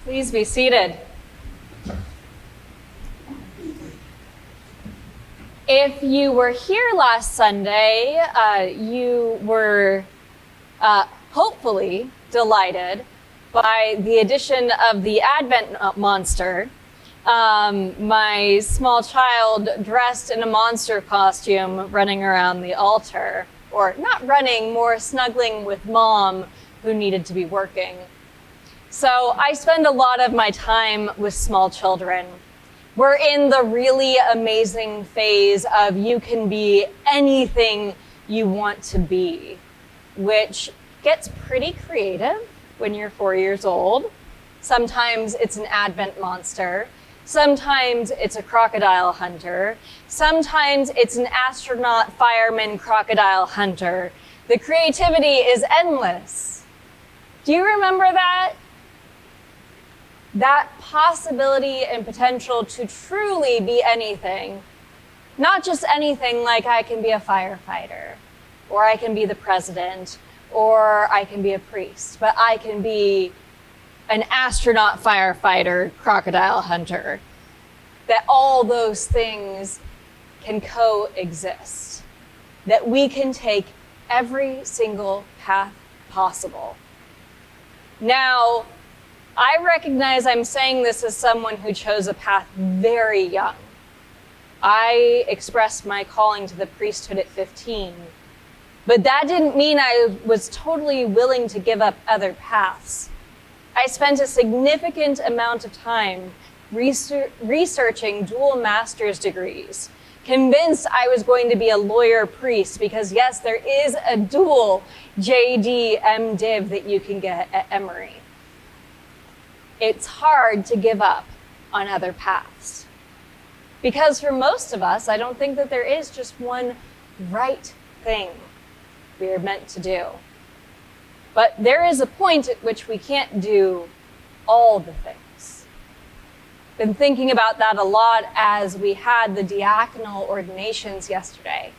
Please be seated. If you were here last Sunday, you were hopefully delighted by the addition of the Advent monster. My small child dressed in a monster costume running around the altar, or not running, more snuggling with mom who needed to be working. So I spend a lot of my time with small children. We're in the really amazing phase of you can be anything you want to be, which gets pretty creative when you're 4 years old. Sometimes it's an Advent monster. Sometimes it's a crocodile hunter. Sometimes it's an astronaut, fireman, crocodile hunter. The creativity is endless. Do you remember that? That possibility and potential to truly be anything. Not just anything like I can be a firefighter, or I can be the president, or I can be a priest, but I can be an astronaut, firefighter, crocodile hunter. That all those things can coexist. That we can take every single path possible. Now, I recognize I'm saying this as someone who chose a path very young. I expressed my calling to the priesthood at 15, but that didn't mean I was totally willing to give up other paths. I spent a significant amount of time researching dual master's degrees, convinced I was going to be a lawyer priest because yes, there is a dual JD MDiv that you can get at Emory. It's hard to give up on other paths. Because for most of us, I don't think that there is just one right thing we are meant to do. But there is a point at which we can't do all the things. Been thinking about that a lot as we had the diaconal ordinations yesterday.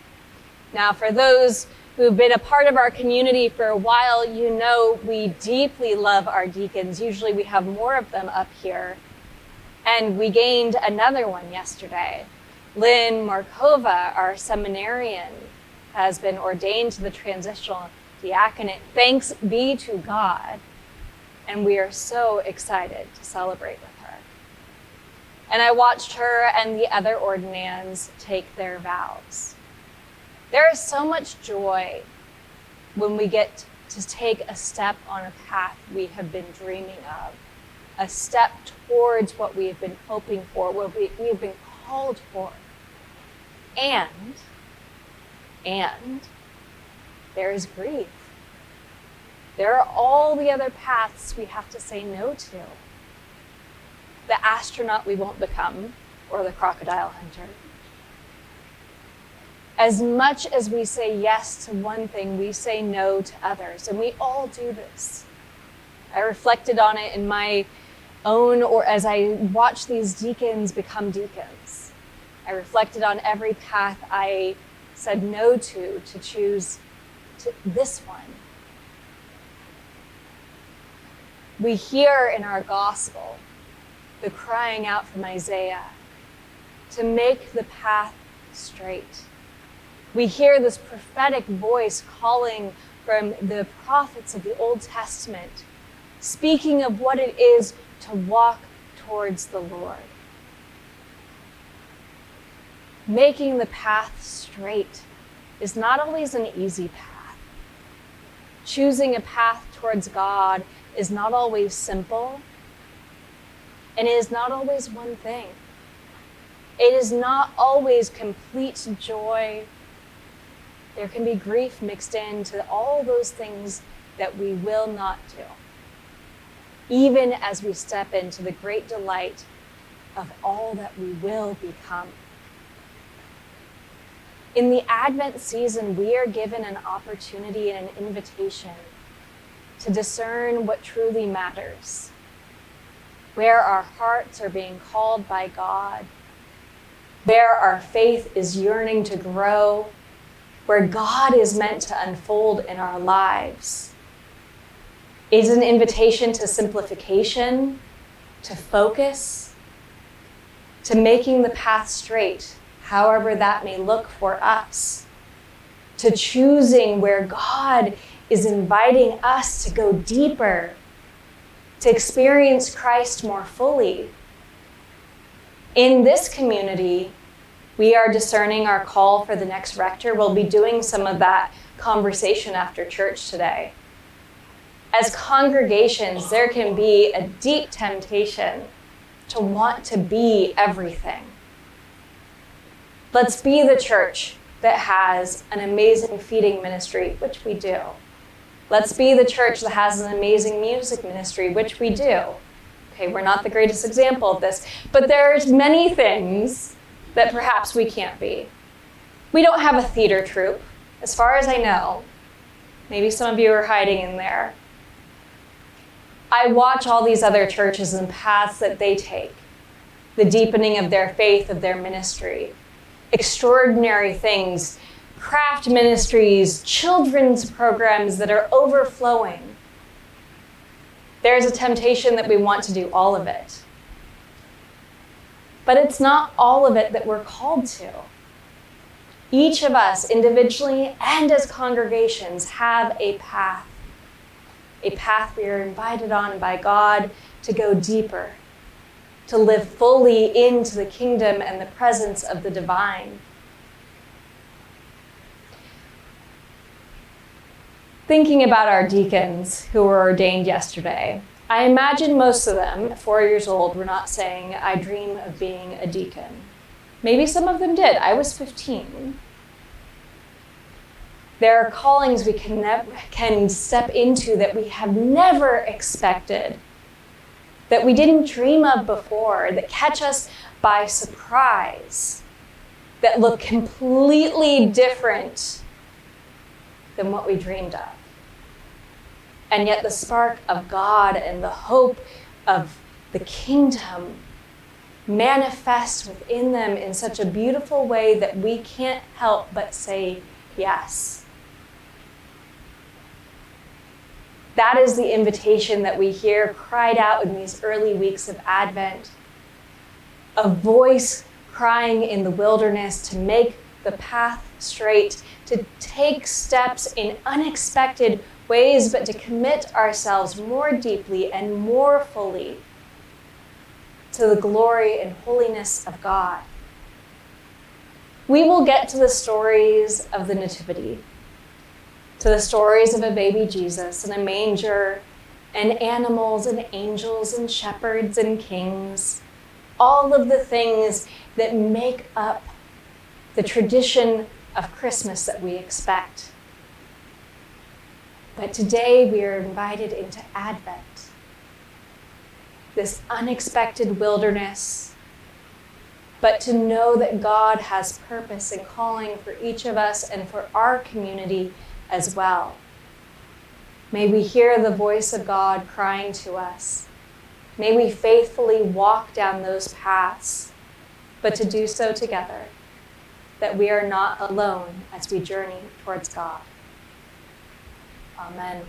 Now, for those who've been a part of our community for a while, you know we deeply love our deacons. Usually we have more of them up here. And we gained another one yesterday. Lynn Markova, our seminarian, has been ordained to the transitional diaconate. Thanks be to God. And we are so excited to celebrate with her. And I watched her and the other ordinands take their vows. There is so much joy when we get to take a step on a path we have been dreaming of, a step towards what we have been hoping for, what we have been called for. And there is grief. There are all the other paths we have to say no to. The astronaut we won't become, or the crocodile hunter. As much as we say yes to one thing, we say no to others, and we all do this. I reflected on it in my own, or as I watched these deacons become deacons. I reflected on every path I said no to choose this one. We hear in our gospel the crying out from Isaiah to make the path straight. We hear this prophetic voice calling from the prophets of the Old Testament, speaking of what it is to walk towards the Lord. Making the path straight is not always an easy path. Choosing a path towards God is not always simple, and it is not always one thing. It is not always complete joy. There can be grief mixed into all those things that we will not do, even as we step into the great delight of all that we will become. In the Advent season, we are given an opportunity and an invitation to discern what truly matters, where our hearts are being called by God, where our faith is yearning to grow, where God is meant to unfold in our lives. It is an invitation to simplification to focus, to making the path straight, however that may look for us, to choosing where God is inviting us to go deeper, to experience Christ more fully. In this community, we are discerning our call for the next rector. We'll be doing some of that conversation after church today. As congregations, there can be a deep temptation to want to be everything. Let's be the church that has an amazing feeding ministry, which we do. Let's be the church that has an amazing music ministry, which we do. Okay, we're not the greatest example of this, but there's many things that perhaps we can't be. We don't have a theater troupe, as far as I know. Maybe some of you are hiding in there. I watch all these other churches and paths that they take, the deepening of their faith, of their ministry, extraordinary things, craft ministries, children's programs that are overflowing. There's a temptation that we want to do all of it. But it's not all of it that we're called to. Each of us, individually and as congregations, have a path we are invited on by God to go deeper, to live fully into the kingdom and the presence of the divine. Thinking about our deacons who were ordained yesterday, I imagine most of them, at 4 years old, were not saying, "I dream of being a deacon." Maybe some of them did. I was 15. There are callings we can step into that we have never expected, that we didn't dream of before, that catch us by surprise, that look completely different than what we dreamed of. And yet the spark of God and the hope of the kingdom manifests within them in such a beautiful way that we can't help but say yes. That is the invitation that we hear cried out in these early weeks of Advent. A voice crying in the wilderness to make the path straight, to take steps in unexpected ways, but to commit ourselves more deeply and more fully to the glory and holiness of God. We will get to the stories of the Nativity, to the stories of a baby Jesus in a manger, and animals and angels and shepherds and kings, all of the things that make up the tradition of Christmas that we expect. But today we are invited into Advent, this unexpected wilderness, but to know that God has purpose and calling for each of us and for our community as well. May we hear the voice of God crying to us. May we faithfully walk down those paths, but to do so together, that we are not alone as we journey towards God. Amen.